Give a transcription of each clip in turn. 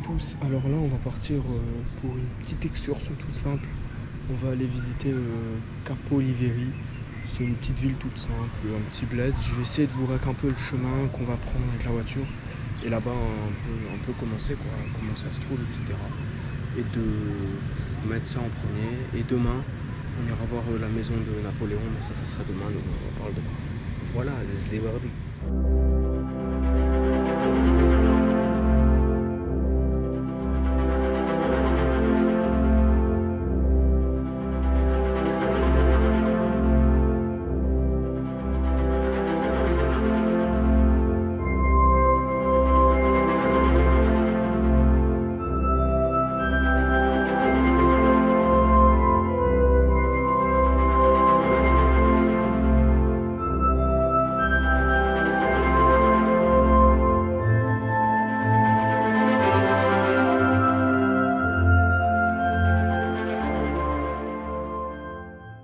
tous. Alors là, on va partir pour une petite excursion toute simple. On va aller visiter Capo Oliveri. C'est une petite ville toute simple, un petit bled. Je vais essayer de vous raconter un peu le chemin qu'on va prendre avec la voiture. Et là-bas, un peu comment c'est, quoi, comment ça se trouve, etc. Et de mettre ça en premier. Et demain, on ira voir la maison de Napoléon. Mais ça sera demain, donc on en parle demain. Voilà, c'est parti.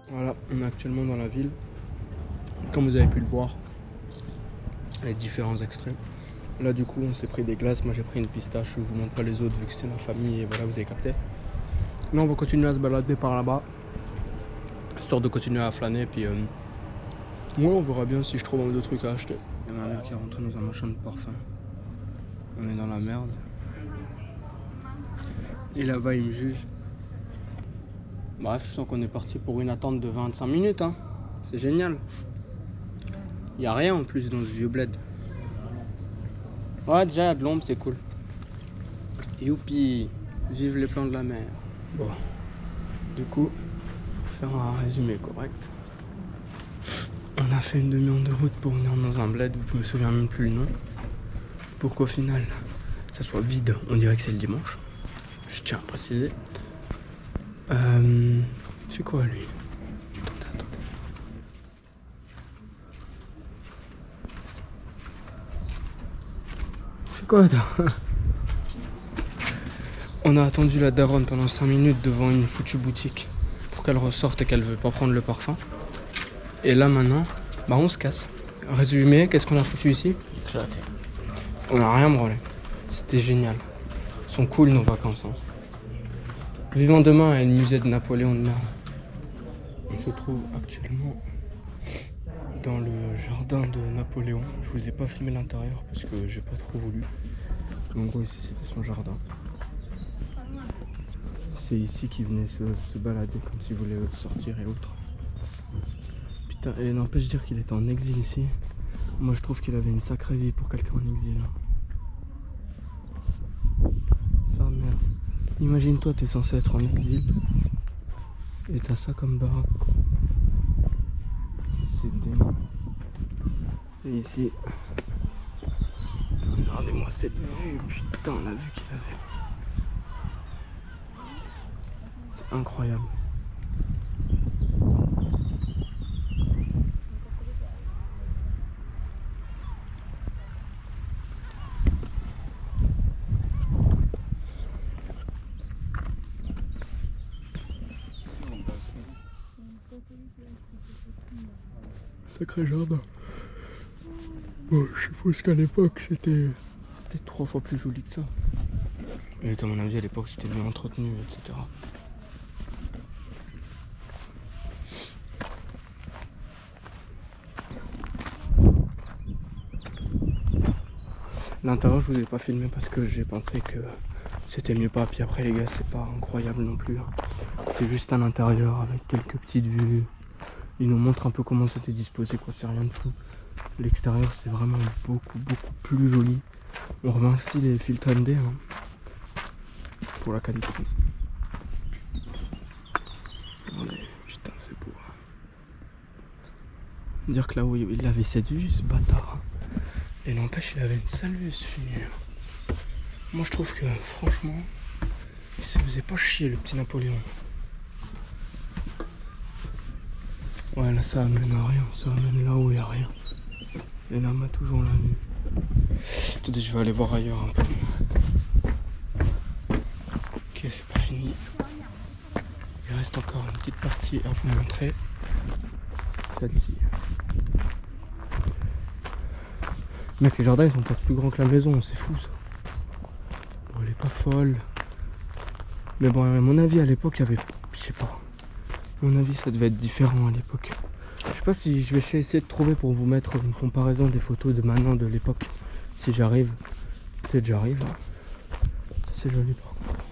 Voilà, on est actuellement dans la ville. Comme vous avez pu le voir, les différents extraits. Là du coup on s'est pris des glaces, moi j'ai pris une pistache, je vous montre pas les autres vu que c'est ma famille et voilà, vous avez capté. Là on va continuer à se balader par là-bas, histoire de continuer à flâner, puis ouais, on verra bien si je trouve un ou deux trucs à acheter. Il y a ma mère qui est rentrée dans un machin de parfum. On est dans la merde. Et là-bas il me juge. Bref, je sens qu'on est parti pour une attente de 25 minutes, hein. C'est génial. Il n'y a rien en plus dans ce vieux bled. Ouais, déjà il y a de l'ombre, c'est cool. Youpi, vive les plans de la mer. Bon, du coup, pour faire un résumé correct, on a fait une demi-heure de route pour venir dans un bled où je me souviens même plus le nom. Pour qu'au final, ça soit vide, on dirait que c'est le dimanche. Je tiens à préciser. C'est quoi lui? Attendez. C'est quoi ça? On a attendu la daronne pendant 5 minutes devant une foutue boutique pour qu'elle ressorte et qu'elle veut pas prendre le parfum. Et là maintenant, bah on se casse. Résumé, qu'est-ce qu'on a foutu ici? Éclaté. On a rien branlé. C'était génial. Ils sont cool nos vacances, hein. Vivant demain est le musée de Napoléon de mer. On se trouve actuellement dans le jardin de Napoléon. Je vous ai pas filmé l'intérieur parce que j'ai pas trop voulu. En gros ici c'était son jardin. C'est ici qu'il venait se balader quand il voulait sortir et autres. Putain, et n'empêche dire qu'il était en exil ici. Moi je trouve qu'il avait une sacrée vie pour quelqu'un en exil. Ça merde. Imagine-toi, t'es censé être en exil et t'as ça comme baraque, quoi. C'est dément. Et ici, regardez-moi cette vue, putain, la vue qu'il avait. C'est incroyable. Sacré jardin. Bon, je suppose qu'à l'époque c'était 3 fois plus joli que ça. Et à mon avis à l'époque c'était bien entretenu, etc. L'intérieur je vous ai pas filmé parce que j'ai pensé que c'était mieux pas. Puis après les gars c'est pas incroyable non plus, hein. C'est juste un intérieur avec quelques petites vues. Il nous montre un peu comment c'était disposé, quoi, c'est rien de fou. L'extérieur c'est vraiment beaucoup plus joli. On remercie les filtres MD, hein, pour la qualité. Regardez, putain c'est beau, hein. Dire que là où il avait cette vue, ce bâtard, hein. Et n'empêche il avait une sale vue ce fumier. Moi je trouve que franchement il se faisait pas chier le petit Napoléon. Ouais là ça amène à rien, ça amène là où il n'y a rien. Et là on a toujours la vue. Attendez, je vais aller voir ailleurs un peu. Ok, c'est pas fini. Il reste encore une petite partie à vous montrer. C'est celle-ci. Mec, les jardins ils sont pas plus grands que la maison, c'est fou ça. elle est pas folle. Mais bon, à mon avis, à l'époque, il y avait... Je sais pas. À mon avis, ça devait être différent à l'époque. Je sais pas si je vais essayer de trouver pour vous mettre une comparaison des photos de maintenant, de l'époque. Si j'arrive. Peut-être j'arrive. Ça, c'est joli par contre.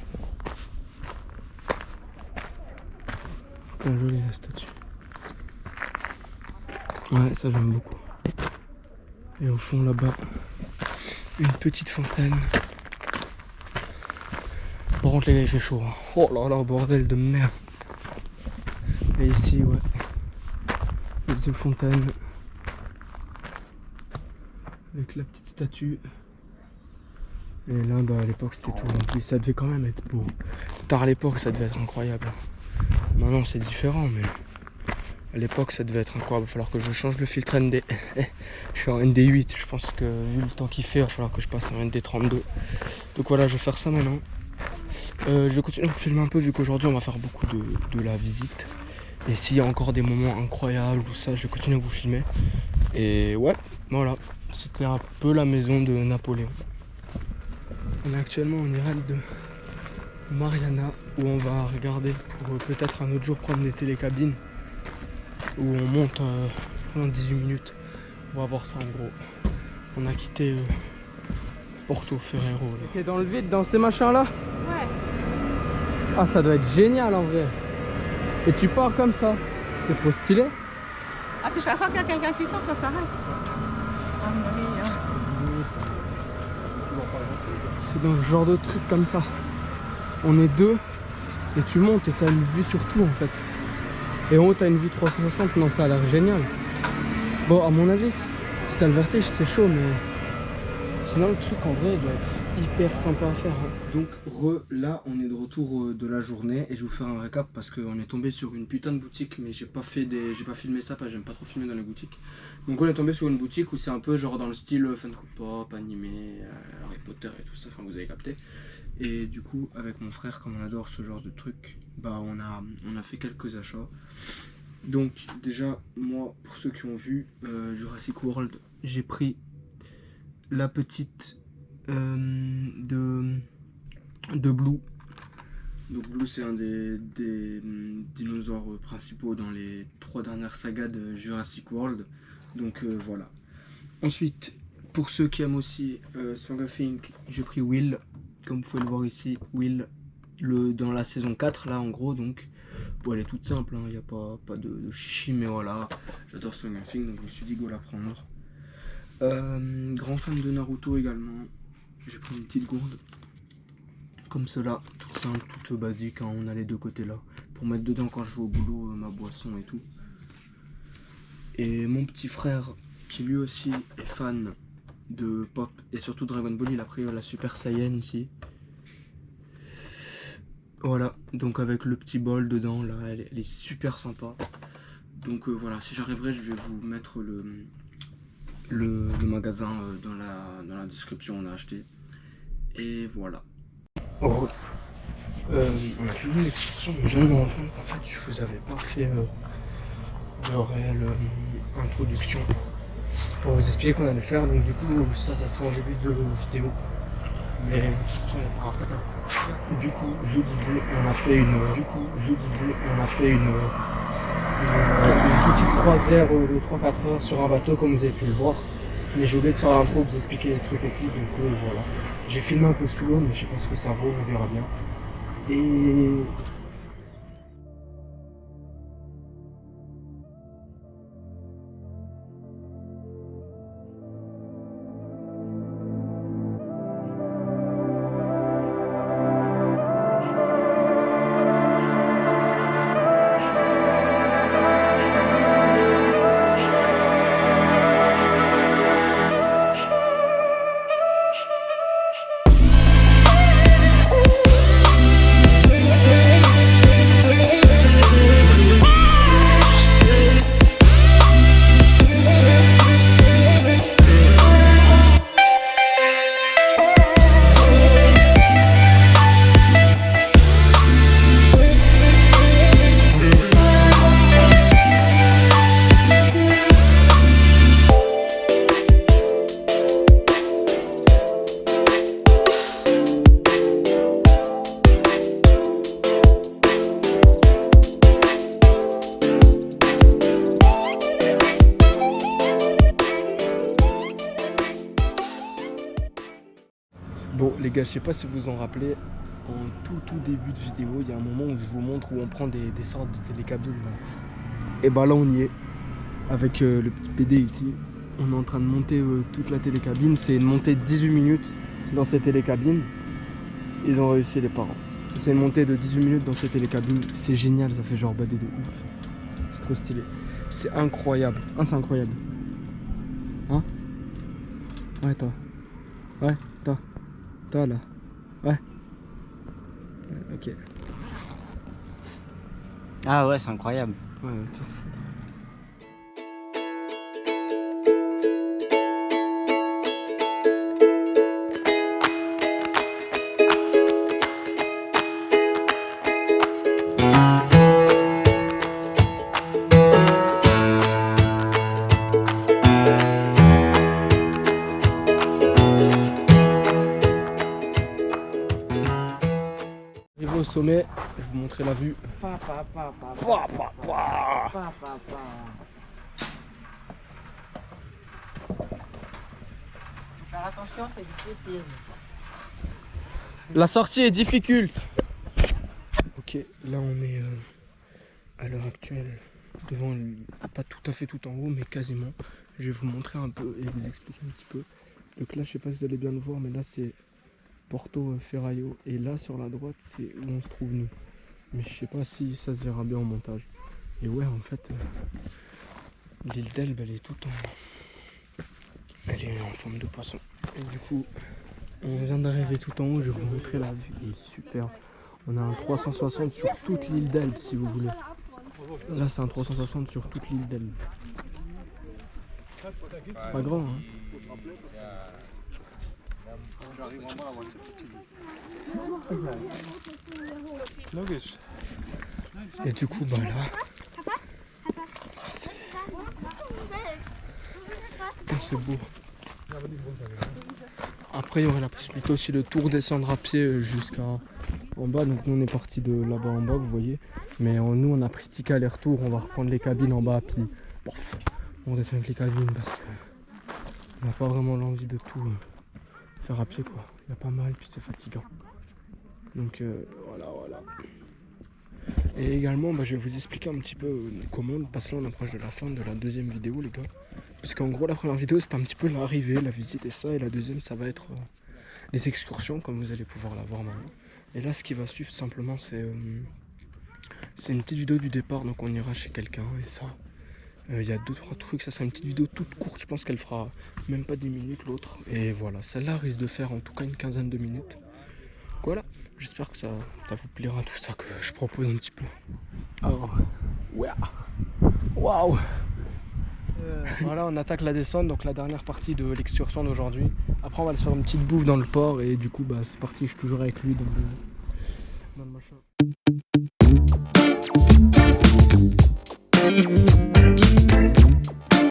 C'est joli la statue. Ouais, ça j'aime beaucoup. Et au fond là-bas, une petite fontaine. Par contre les gars il fait chaud. Hein. Oh là là, bordel de merde. Et ici ouais, une fontaine. Avec la petite statue. Et là bah à l'époque c'était tout rempli. Ça devait quand même être beau. Tard à l'époque ça devait être incroyable. Maintenant c'est différent mais... À l'époque ça devait être incroyable, il va falloir que je change le filtre ND. Je suis en ND8, je pense que vu le temps qu'il fait, il va falloir que je passe en ND32. Donc voilà, je vais faire ça maintenant. Je vais continuer à vous filmer un peu vu qu'aujourd'hui on va faire beaucoup de la visite. Et s'il y a encore des moments incroyables ou ça, je vais continuer à vous filmer. Et ouais, voilà, c'était un peu la maison de Napoléon. On est actuellement en direct de Mariana où on va regarder pour peut-être un autre jour prendre des télécabines. Où on monte pendant 18 minutes. On va voir ça en gros. On a quitté Porto Ferrero. T'es dans le vide dans ces machins là? Ouais. Ah ça doit être génial en vrai. Et tu pars comme ça. C'est trop stylé. Ah puis chaque fois qu'il y a quelqu'un qui sort, ça s'arrête. Ah oui, hein. C'est dans le genre de truc comme ça. On est deux et tu montes et t'as une vue sur tout en fait. Et en haut t'as une vue 360, non ça a l'air génial. Bon à mon avis, si t'as le vertige c'est chaud mais... Sinon le truc en vrai il doit être hyper sympa à faire. Hein. Donc là on est de retour de la journée et je vais vous faire un récap parce qu'on est tombé sur une putain de boutique mais j'ai pas filmé ça parce que j'aime pas trop filmer dans les boutiques. Donc on est tombé sur une boutique où c'est un peu genre dans le style Funko Pop, animé, Harry Potter et tout ça, enfin vous avez capté. Et du coup avec mon frère comme on adore ce genre de truc, bah on a fait quelques achats. Donc déjà moi pour ceux qui ont vu Jurassic World, j'ai pris la petite de Blue. Donc Blue c'est un des dinosaures principaux dans les 3 dernières sagas de Jurassic World. Donc voilà. Ensuite pour ceux qui aiment aussi Stranger Things, j'ai pris Will. Comme vous pouvez le voir ici, Will dans la saison 4 là en gros. Donc bon, elle est toute simple, il n'y a pas de chichi mais voilà. J'adore Stranger Things donc je me suis dit go la prendre. Grand fan de Naruto également. J'ai pris une petite gourde comme cela, tout simple, toute basique, hein, on a les deux côtés là pour mettre dedans quand je vais au boulot ma boisson et tout. Et mon petit frère qui lui aussi est fan de Pop et surtout Dragon Ball, il a pris la Super Saiyan ici. Voilà, donc avec le petit bol dedans là, elle est super sympa. Donc voilà, si j'arriverai je vais vous mettre le magasin dans la description, on a acheté. Et voilà. Oh. On a fini l'excursion, mais je viens de me rendre compte qu'en fait je vous avais pas fait de réelle introduction pour vous expliquer qu'on allait faire. Donc du coup ça sera en début de vidéo. Mais l'excursion n'est pas rapide. Du coup je disais on a fait une petite croisière de 3-4 heures sur un bateau comme vous avez pu le voir. Mais j'ai oublié de faire l'intro, vous expliquer les trucs et tout, donc voilà. J'ai filmé un peu sous l'eau mais je sais pas ce que ça vaut, vous verrez bien. Et Bon les gars, je sais pas si vous vous en rappelez, en tout début de vidéo, il y a un moment où je vous montre où on prend des sortes de télécabines. Et bah là on y est, avec le petit PD ici. On est en train de monter toute la télécabine. C'est une montée de 18 minutes dans cette télécabine. Ils ont réussi les parents. C'est une montée de 18 minutes dans cette télécabine. C'est génial, ça fait genre badé de ouf. C'est trop stylé. C'est incroyable. Ah c'est incroyable. Hein? Ouais toi. Ouais, toi. Toi là. Ouais. Ok. Ah ouais, c'est incroyable. Ouais, tiens. Arrivé au sommet, je vais vous montrer la vue. Faire attention, c'est difficile. La sortie est difficile. Ok, là on est à l'heure actuelle devant, pas tout à fait tout en haut, mais quasiment. Je vais vous montrer un peu et vous expliquer un petit peu. Donc là, je sais pas si vous allez bien le voir, mais là c'est Porto Ferraio. Et là sur la droite, c'est où on se trouve nous. Mais je sais pas si ça se verra bien en montage. Et ouais, en fait, l'île d'Elbe, elle est tout en... Elle est en forme de poisson. Et du coup, on vient d'arriver tout en haut, je vais vous montrer la vue, elle est super. On a un 360 sur toute l'île d'Elbe si vous voulez. Là c'est un 360 sur toute l'île d'Elbe. C'est pas grand hein. Et du coup bah là c'est beau. Après il y aurait la possibilité aussi de tout redescendre à pied jusqu'à en bas. Donc nous on est parti de là-bas en bas vous voyez. Mais nous on a pris ticket aller-retour. On va reprendre les cabines en bas puis pof, on redescend avec les cabines parce que on n'a pas vraiment l'envie de tout faire à pied quoi. Il y a pas mal puis c'est fatigant. Donc voilà. Et également je vais vous expliquer un petit peu comment, parce que là on approche de la fin de la deuxième vidéo les gars. Parce qu'en gros la première vidéo c'était un petit peu l'arrivée, la visite et ça, et la deuxième ça va être les excursions comme vous allez pouvoir la voir maintenant. Et là ce qui va suivre simplement c'est une petite vidéo du départ, donc on ira chez quelqu'un et ça. Il y a 2-3 trucs, ça sera une petite vidéo toute courte, je pense qu'elle fera même pas 10 minutes l'autre. Et voilà, celle-là risque de faire en tout cas une quinzaine de minutes. Voilà, j'espère que ça vous plaira tout ça que je propose un petit peu. Oh, ouais, waouh. Voilà, on attaque la descente, donc la dernière partie de l'excursion d'aujourd'hui. Après on va aller se faire une petite bouffe dans le port et du coup bah c'est parti, je suis toujours avec lui dans le machin.